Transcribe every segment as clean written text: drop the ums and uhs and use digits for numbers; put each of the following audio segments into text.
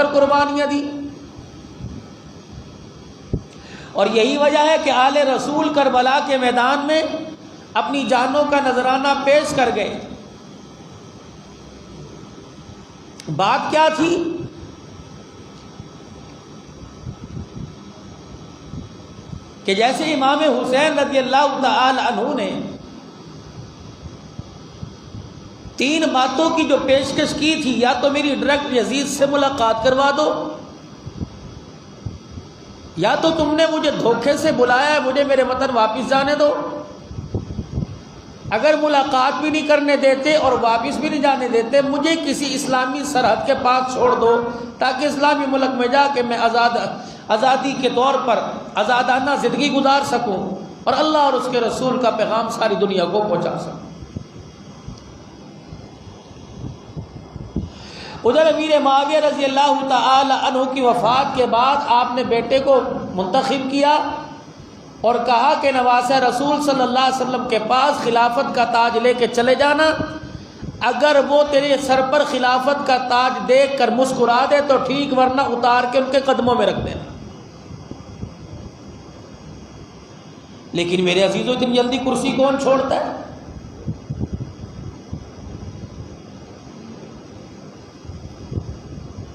کر قربانیاں دی. اور یہی وجہ ہے کہ آل رسول کربلا کے میدان میں اپنی جانوں کا نذرانہ پیش کر گئے. بات کیا تھی؟ کہ جیسے امام حسین رضی اللہ تعالی عنہ نے 3 باتوں کی جو پیشکش کی تھی، یا تو میری ڈائریکٹ یزید سے ملاقات کروا دو، یا تو تم نے مجھے دھوکے سے بلایا ہے، مجھے میرے وطن واپس جانے دو. اگر ملاقات بھی نہیں کرنے دیتے اور واپس بھی نہیں جانے دیتے، مجھے کسی اسلامی سرحد کے پاس چھوڑ دو تاکہ اسلامی ملک میں جا کے میں آزادی کے طور پر آزادانہ زندگی گزار سکوں اور اللہ اور اس کے رسول کا پیغام ساری دنیا کو پہنچا سکوں. ادھر امیر معاویہ رضی اللہ تعالی عنہ کی وفات کے بعد آپ نے بیٹے کو منتخب کیا اور کہا کہ نواسہ رسول صلی اللہ علیہ وسلم کے پاس خلافت کا تاج لے کے چلے جانا، اگر وہ تیرے سر پر خلافت کا تاج دیکھ کر مسکرا دے تو ٹھیک، ورنہ اتار کے ان کے قدموں میں رکھ دینا. لیکن میرے عزیزو، اتنی جلدی کرسی کون چھوڑتا ہے؟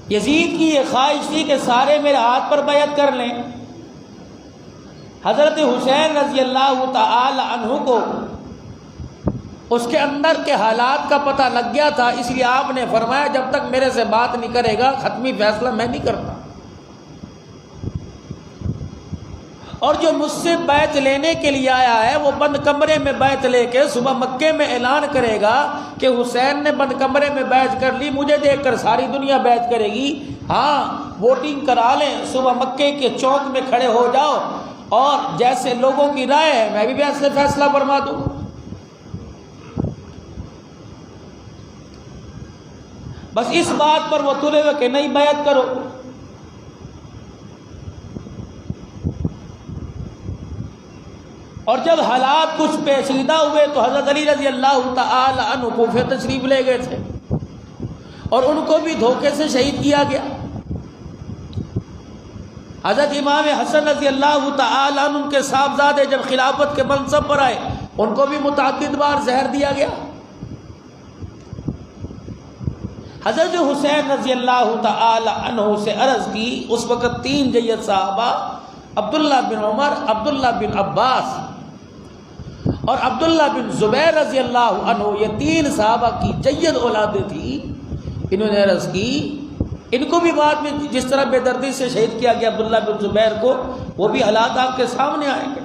یزید کی یہ خواہش تھی کہ سارے میرے ہاتھ پر بیعت کر لیں. حضرت حسین رضی اللہ تعالی عنہ کو اس کے اندر کے حالات کا پتہ لگ گیا تھا، اس لیے آپ نے فرمایا جب تک میرے سے بات نہیں کرے گا حتمی فیصلہ میں نہیں کرتا. اور جو مجھ سے بیعت لینے کے لیے آیا ہے وہ بند کمرے میں بیعت لے کے صبح مکے میں اعلان کرے گا کہ حسین نے بند کمرے میں بیعت کر لی، مجھے دیکھ کر ساری دنیا بیعت کرے گی. ہاں، ووٹنگ کرا لیں، صبح مکے کے چوک میں کھڑے ہو جاؤ اور جیسے لوگوں کی رائے ہے میں بھی بیعت سے فیصلہ فرما دوں. بس اس بات پر وہ تلے ہوئے کہ نہیں بیعت کرو. اور جب حالات کچھ پیچیدہ ہوئے تو حضرت علی رضی اللہ تعالی عنہ کوفہ تشریف لے گئے تھے اور ان کو بھی دھوکے سے شہید کیا گیا. حضرت امام حسن رضی اللہ تعالی عنہ کے صاحبزادے جب خلافت کے منصب پر آئے ان کو بھی متعدد بار زہر دیا گیا. حضرت حسین رضی اللہ تعالی عنہ سے عرض کی، اس وقت 3 جید صحابہ عبداللہ بن عمر، عبداللہ بن عباس اور عبداللہ بن زبیر رضی اللہ عنہ، یہ 3 صحابہ کی جید اولادیں تھی. انہوں نے عرض کی، ان کو بھی بعد میں جس طرح بے دردی سے شہید کیا گیا عبداللہ بن زبیر کو، وہ بھی حالات آپ کے سامنے آئیں گے.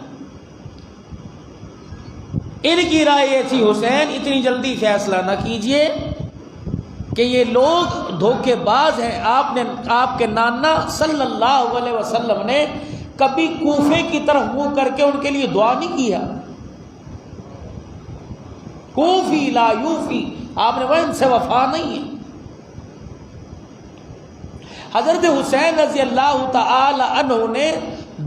ان کی رائے یہ تھی، حسین اتنی جلدی فیصلہ نہ کیجئے کہ یہ لوگ دھوکے باز ہیں. آپ کے نانا صلی اللہ علیہ وسلم نے کبھی کوفے کی طرف منہ کر کے ان کے لیے دعا نہیں کیا. کوفی لا یوفی، آپ نے وہ ان سے وفا نہیں ہے. حضرت حسین رضی اللہ تعالی عنہ نے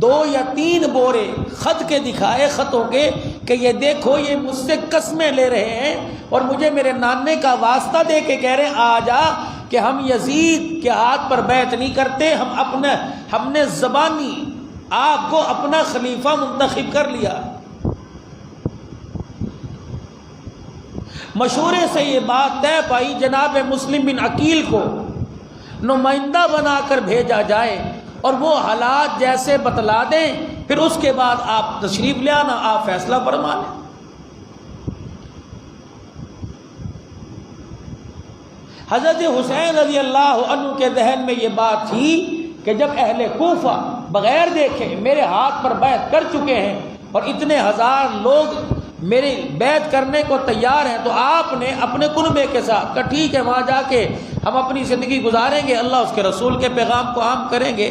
2 یا 3 بورے خط کے دکھائے، خطوں کے، کہ یہ دیکھو یہ مجھ سے قسمیں لے رہے ہیں اور مجھے میرے نانے کا واسطہ دے کے کہہ رہے ہیں آ جا کہ ہم یزید کے ہاتھ پر بیعت نہیں کرتے، ہم نے زبانی آپ کو اپنا خلیفہ منتخب کر لیا. مشورے سے یہ بات طے پائی جناب مسلم بن عقیل کو نمائندہ بنا کر بھیجا جائے اور وہ حالات جیسے بتلا دیں، پھر اس کے بعد آپ تشریف لے آنا، آپ فیصلہ فرما لیں. حضرت حسین رضی اللہ عنہ کے ذہن میں یہ بات تھی کہ جب اہل کوفہ بغیر دیکھے میرے ہاتھ پر بیعت کر چکے ہیں اور اتنے ہزار لوگ میری بیعت کرنے کو تیار ہیں، تو آپ نے اپنے کنبے کے ساتھ کہا ٹھیک ہے، وہاں جا کے ہم اپنی زندگی گزاریں گے، اللہ اس کے رسول کے پیغام کو عام کریں گے.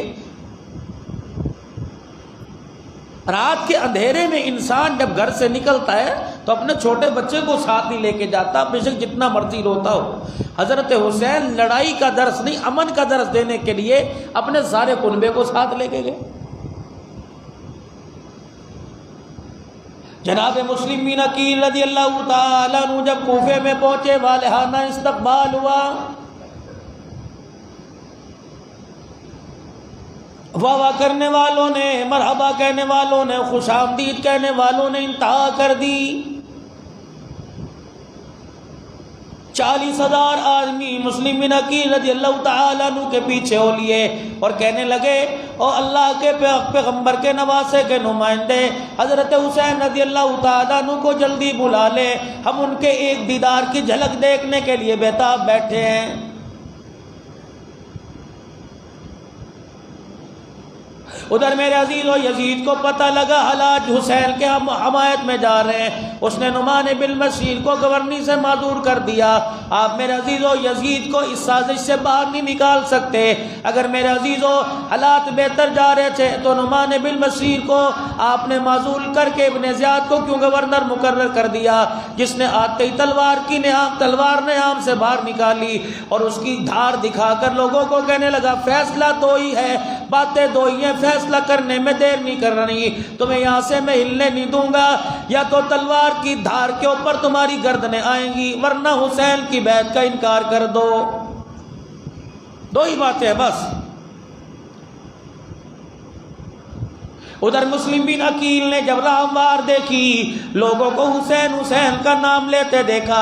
رات کے اندھیرے میں انسان جب گھر سے نکلتا ہے تو اپنے چھوٹے بچے کو ساتھ نہیں لے کے جاتا، بے شک جتنا مرضی روتا ہو. حضرت حسین لڑائی کا درس نہیں، امن کا درس دینے کے لیے اپنے سارے کنبے کو ساتھ لے کے گئے. جناب مسلم بن عقیل رضی اللہ تعالیٰ عنہ جب کوفے میں پہنچے، والہانہ استقبال ہوا. واہ واہ کرنے والوں نے، مرحبا کہنے والوں نے، خوش آمدید کہنے والوں نے انتہا کر دی۔ 40,000 آدمی مسلم بن عقیل رضی اللہ تعالیٰ عنہ کے پیچھے ہو لیے اور کہنے لگے او اللہ کے پیغمبر کے نواسے کے نمائندے حضرت حسین رضی اللہ تعالیٰ عنہ کو جلدی بلا لے، ہم ان کے ایک دیدار کی جھلک دیکھنے کے لیے بیتاب بیٹھے ہیں۔ ادھر میرے عزیز و یزید کو پتہ لگا حلاج حسین کے حمایت میں جا رہے ہیں، اس نے نعمان بن بشیر کو گورنی سے معذور کر دیا۔ آپ میرے عزیز و یزید کو اس سازش سے باہر نہیں نکال سکتے۔ اگر میرے عزیز و حالات بہتر جا رہے تھے تو نعمان بن بشیر کو آپ نے معزول کر کے ابن زیاد کو کیوں گورنر مقرر کر دیا، جس نے آتے ہی تلوار نے عام سے باہر نکالی اور اس کی دھار دکھا کر لوگوں کو کہنے لگا فیصلہ دو ہی ہے، باتیں دو ہی ہیں، فیصلہ کرنے میں دیر نہیں کرنی، تمہیں یہاں سے میں ہلنے نہیں دوں گا، یا تو تلوار کی دھار کے اوپر تمہاری گردنیں آئیں گی ورنہ حسین کی بیعت کا انکار کر دو۔ دو ہی باتیں بس۔ ادھر مسلم بن عقیل نے جب راہوار دیکھی، لوگوں کو حسین حسین کا نام لیتے دیکھا،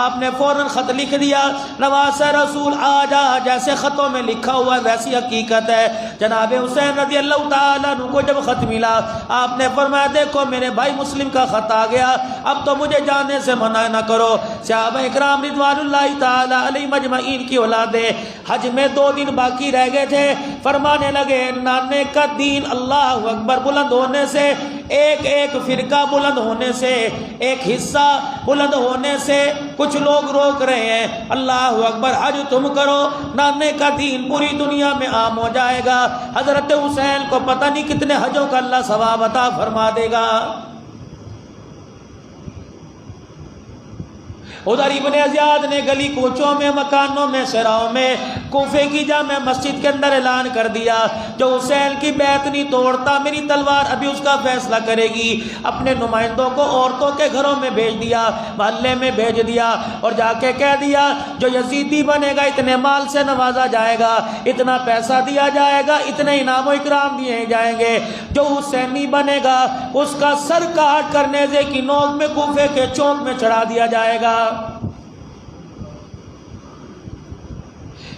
آپ نے فوراً خط لکھ دیا، نواز رسول آ جا، جیسے خطوں میں لکھا ہوا ہے ویسی حقیقت ہے۔ جناب حسین رضی اللہ تعالیٰ عنہ کو جب خط ملا، آپ نے فرمایا دیکھو میرے بھائی مسلم کا خط آ گیا، اب تو مجھے جانے سے منع نہ کرو۔ صحابہ اکرام رضوان اللہ تعالیٰ علیہ مجمعین کی اولادیں حج میں 2 دن باقی رہ گئے تھے، فرمانے لگے نانے کا دین اللہ اکبر بلند ہونے سے، ایک ایک فرقہ بلند ہونے سے، ایک حصہ بلند ہونے سے کچھ لوگ روک رہے ہیں، اللہ اکبر حج تم کرو، نانے کا دین پوری دنیا میں عام ہو جائے گا۔ حضرت حسین کو پتہ نہیں کتنے حجوں کا اللہ ثواب عطا فرما دے گا۔ ادھر ابن زیاد نے گلی کوچوں میں، مکانوں میں، سراؤں میں، کوفے کی جامع مسجد کے اندر اعلان کر دیا جو حسین کی بیعت نہیں توڑتا میری تلوار ابھی اس کا فیصلہ کرے گی۔ اپنے نمائندوں کو عورتوں کے گھروں میں بھیج دیا، محلے میں بھیج دیا اور جا کے کہہ دیا جو یزیدی بنے گا اتنے مال سے نوازا جائے گا، اتنا پیسہ دیا جائے گا، اتنے انعام و اکرام دیے جائیں گے، جو حسینی بنے گا اس کا سر کاٹ کر نیزے کی نوک میں کوفے کے چوک میں چڑھا دیا جائے گا۔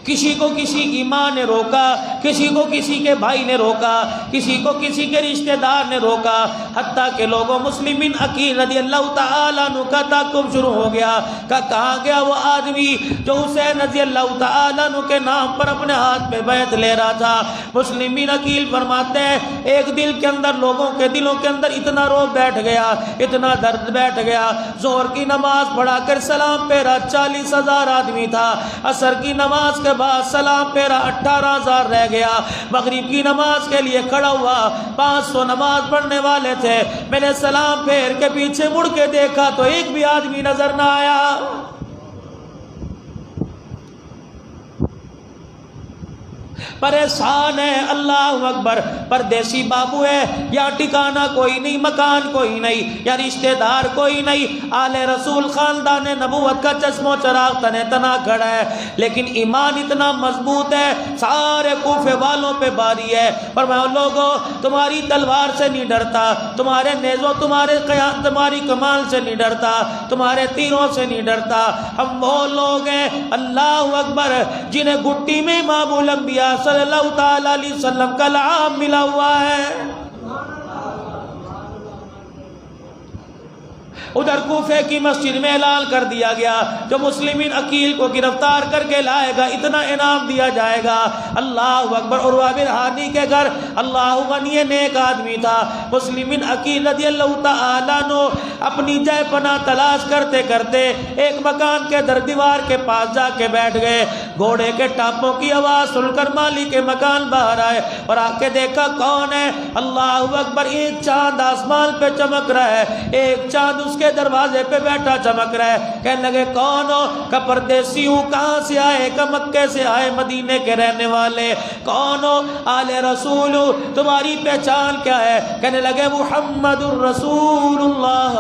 کسی کو کسی کی ماں نے روکا، کسی کو کسی کے بھائی نے روکا، کسی کو کسی کے رشتہ دار نے روکا، حتیٰ کہ لوگوں مسلم بن عقیل رضی اللہ تعالیٰ عنہ کا تعاقب شروع ہو گیا کہ کہاں گیا وہ آدمی جو حسین رضی اللہ تعالیٰ عنہ کے نام پر اپنے ہاتھ پہ بیعت لے رہا تھا۔ مسلم بن عقیل فرماتے ہیں ایک دل کے اندر، لوگوں کے دلوں کے اندر اتنا روب بیٹھ گیا، اتنا درد بیٹھ گیا، ظہر کی نماز پڑھا کر سلام پھیرا 40,000 آدمی تھا، عصر کی نماز کے بعد سلام پھیرا 18,000 رہ گیا، مغرب کی نماز کے لیے کھڑا ہوا 500 نماز پڑھنے والے تھے، میں نے سلام پھیر کے پیچھے مڑ کے دیکھا تو ایک بھی آدمی نظر نہ آیا۔ پریشان ہے، اللہ اکبر، پردیسی بابو ہے، یا ٹھکانہ کوئی نہیں، مکان کوئی نہیں، یا رشتہ دار کوئی نہیں، آل رسول خاندان نبوت کا چشم و چراغ تنے تنا کھڑا ہے، لیکن ایمان اتنا مضبوط ہے سارے کوفے والوں پہ باری ہے۔ فرمایا لوگوں تمہاری تلوار سے نہیں ڈرتا، تمہارے نیزوں، تمہارے قیام، تمہاری کمال سے نہیں ڈرتا، تمہارے تیروں سے نہیں ڈرتا، ہم وہ لوگ ہیں اللہ اکبر جنہیں گٹی میں امام الانبیاء صلی اللہ تعالیٰ علیہ وسلم کا لعاب ملا ہوا ہے۔ ادھر کوفے کی مسجد میں اعلان کر دیا گیا جو مسلم بن عقیل کو گرفتار کر کے لائے گا اتنا انعام دیا جائے گا۔ اللہ اکبر۔ عروہ بن ہانی کے گھر اللہ غنی نیک آدمی تھا، مسلم بن عقیل رضی اللہ تعالیٰ عنہ اپنی جائے پناہ تلاش کرتے کرتے ایک مکان کے در دیوار کے پاس جا کے بیٹھ گئے، گھوڑے کے ٹانپوں کی آواز سن کر مالی کے مکان باہر آئے اور آ کے دیکھا کون ہے، اللہ اکبر، ایک چاند آسمان پہ چمک رہا ہے، ایک چاند اس کے دروازے پہ بیٹھا چمک رہا ہے۔ کہنے لگے کون ہو؟ کہ پردیسی ہوں۔ کہاں سے آئے؟ کہ مکے سے آئے، مدینے کے رہنے والے۔ کون ہو؟ آل رسول ہوں۔ تمہاری پہچان کیا ہے؟ کہنے لگے محمد الرسول اللہ۔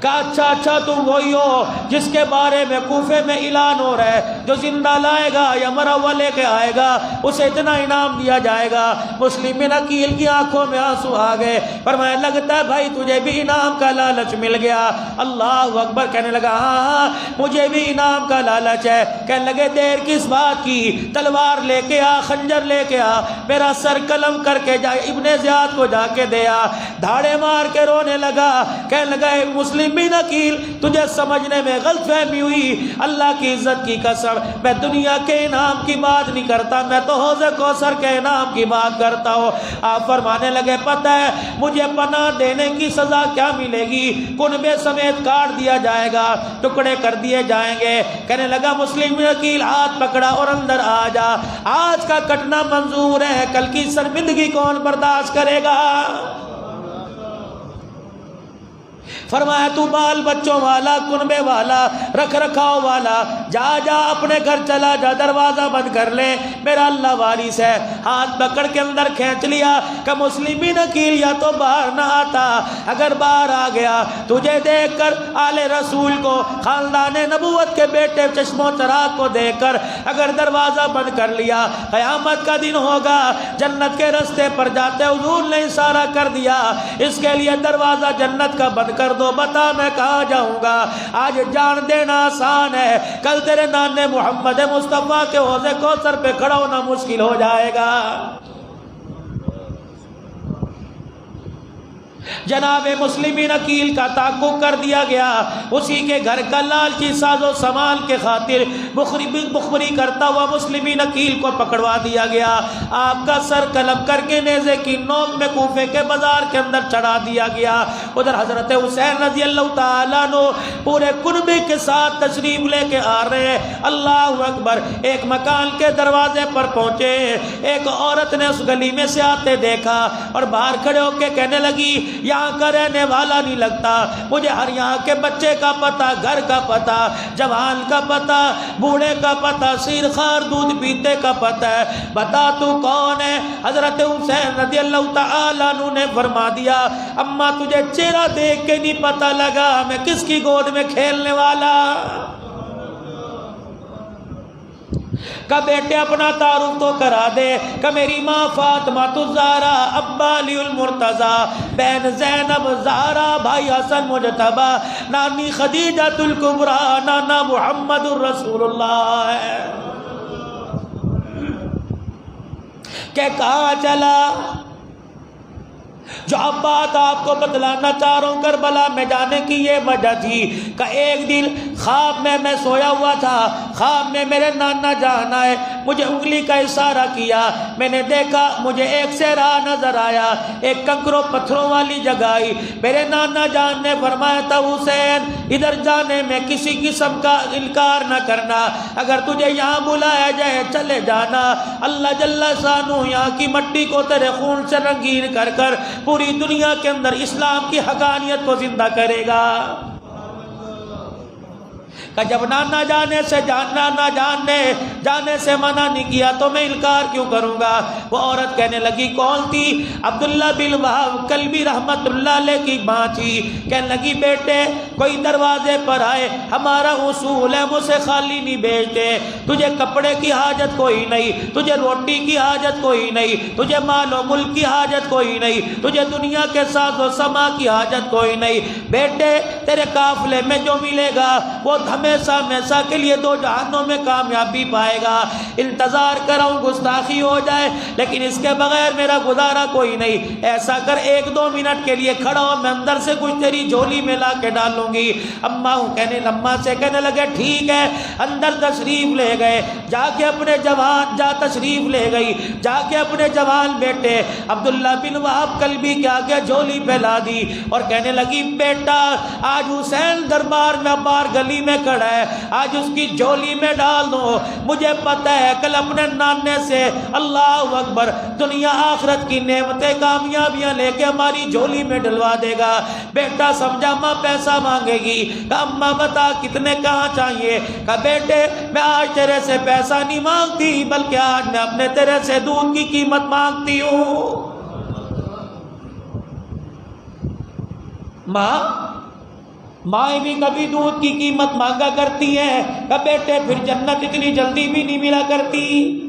کہا اچھا اچھا تم وہی ہو جس کے بارے میں کوفے میں اعلان ہو رہا ہے جو زندہ لائے گا یا مرا ہوا لے کے آئے گا اسے اتنا انعام دیا جائے گا۔ مسلم بن عقیل کی آنکھوں میں آنسو آ گئے، فرمایا لگتا ہے بھائی تجھے بھی انعام کا لالچ مل گیا۔ اللہ اکبر، کہنے لگا ہاں ہاں مجھے بھی انعام کا لالچ ہے۔ کہنے لگے دیر کس بات کی، تلوار لے کے آ، خنجر لے کے آ، میرا سر قلم کر کے جا ابن زیاد کو جا کے دے آ۔ دھاڑے مار کے رونے لگا، کہنے لگا مسلم بن عقیل تجھے سمجھنے میں غلط فہمی ہوئی، اللہ کی عزت کی قسم میں دنیا کے انعام کی بات نہیں کرتا، میں تو حوض کوثر کے انعام کی بات کرتا ہوں۔ آپ فرمانے لگے پتہ ہے مجھے پناہ دینے کی سزا کیا ملے گی؟ کنبے سمیت کاٹ دیا جائے گا، ٹکڑے کر دیے جائیں گے۔ کہنے لگا مسلم بن عقیل ہاتھ پکڑا اور اندر آ جا، آج کا کٹنا منظور ہے، کل کی شرمندگی کون برداشت کرے گا؟ فرمایا تو بال بچوں والا، کنبے والا، رکھ رکھاؤ والا، جا جا اپنے گھر چلا جا، دروازہ بند کر لے، میرا اللہ وارث ہے۔ ہاتھ پکڑ کے اندر کھینچ لیا کہ مسلم بن عقیل یا تو باہر نہ آتا، اگر باہر آ گیا تجھے دیکھ کر آل رسول کو، خاندان نبوت کے بیٹے چشم و چراغ کو دیکھ کر اگر دروازہ بند کر لیا، قیامت کا دن ہوگا، جنت کے رستے پر جاتے حضور نے اشارہ کر دیا اس کے لیے دروازہ جنت کا بند کر دو، بتا میں کہاں جاؤں گا؟ آج جان دینا آسان ہے، کل تیرے نانے محمد مصطفیٰ کے حوض کوثر پہ کھڑا ہونا مشکل ہو جائے گا۔ جناب مسلم بن عقیل کا تعاقب کر دیا گیا، اسی کے گھر کا لالچی ساز و سامان کے خاطر بخبری کرتا ہوا مسلم بن عقیل کو پکڑوا دیا گیا، آپ کا سر قلم کر کے نیزے کی نوک میں کوفے کے بازار کے اندر چڑھا دیا گیا۔ ادھر حضرت حسین رضی اللہ تعالیٰ عنہ پورے کنبے کے ساتھ تشریف لے کے آ رہے ہیں۔ اللہ اکبر، ایک مکان کے دروازے پر پہنچے، ایک عورت نے اس گلی میں سے آتے دیکھا اور باہر کھڑے ہو کے کہنے لگی یہاں کا رہنے والا نہیں لگتا، مجھے ہر یہاں کے بچے کا پتہ، گھر کا پتہ، جوان کا پتہ، بوڑھے کا پتہ، سیرخوار دودھ پیتے کا پتہ ہے، بتا تو کون ہے؟ حضرت حسین رضی اللہ تعالیٰ عنہ نے فرما دیا اماں تجھے چہرہ دیکھ کے نہیں پتہ لگا میں کس کی گود میں کھیلنے والا؟ کہ بیٹے اپنا تعارف تو کرا دے کہ میری ماں فاطمہ الزہرا، ابا علی المرتضی، بہن زینب زہرا، بھائی حسن مجتبی، نانی خدیجہ الکبریٰ، نانا محمد الرسول اللہ ہے۔ کہ کہاں چلا؟ جو اب بات آپ کو بتلانا چاہ رہا ہوں کربلا میں جانے کی یہ وجہ تھی کہ ایک دن خواب میں سویا ہوا تھا، خواب میں میرے نانا جان آئے، مجھے انگلی کا اشارہ کیا، میں نے دیکھا مجھے ایک صحرا نظر آیا، ایک کنکروں پتھروں والی جگہ آئی، میرے نانا جان نے فرمایا تھا حسین ادھر جانے میں کسی قسم کا انکار نہ کرنا، اگر تجھے یہاں بلایا جائے چلے جانا، اللہ جل شانہ یہاں کی مٹی کو تیرے خون سے رنگین کر کر پوری دنیا کے اندر اسلام کی حقانیت کو زندہ کرے گا۔ کہ جب نانا جانے سے منع نہیں کیا تو میں انکار کیوں کروں گا؟ وہ عورت کہنے لگی کون تھی؟ عبداللہ بن وہب کلبی رحمت اللہ علیہ کی ماں تھی۔ کہنے لگی بیٹے کوئی دروازے پر آئے ہمارا اصول ہے مجھ سے خالی نہیں بھیجتے، تجھے کپڑے کی حاجت کوئی نہیں، تجھے روٹی کی حاجت کوئی نہیں، تجھے مال و ملک کی حاجت کوئی نہیں، تجھے دنیا کے ساز و سما کی حاجت کوئی نہیں، بیٹے تیرے قافلے میں جو ملے گا وہ ہمیشہ کے لیے دو جہانوں میں کامیابی پائے گا۔ انتظار کراؤں گستاخی ہو جائے لیکن اس کے بغیر میرا گزارا کوئی نہیں، ایسا کر 1-2 منٹ کے لیے کھڑا ہو میں اندر سے کچھ تیری جھولی میں لا کے ڈالوں گی۔ اماں سے کہنے لگے ٹھیک ہے، اندر تشریف لے گئے، جا کے اپنے جوان بیٹے عبداللہ بن وہب کلبی کے آگے جھولی پھیلا دی اور کہنے لگی بیٹا آج حسین دربار میں بار گلی میں کھڑا ہے، آج اس کی جھولی میں ڈال دو، مجھے پتہ ہے کل اپنے نانے سے اللہ اکبر دنیا آخرت کی نعمتیں کامیابیاں لے کے ہماری جھولی میں ڈلوا دے گا۔ بیٹا سمجھا ماں پیسہ مانگے گی، کہ اماں بتا کتنے کہاں چاہیے؟ کہ بیٹے میں آج تیرے سے پیسہ نہیں مانگتی بلکہ آج میں اپنے تیرے سے دودھ کی قیمت مانگتی ہوں۔ ماں مائیں بھی کبھی دودھ کی قیمت مانگا کرتی ہیں کہ بیٹے پھر جنت اتنی جلدی بھی نہیں ملا کرتی۔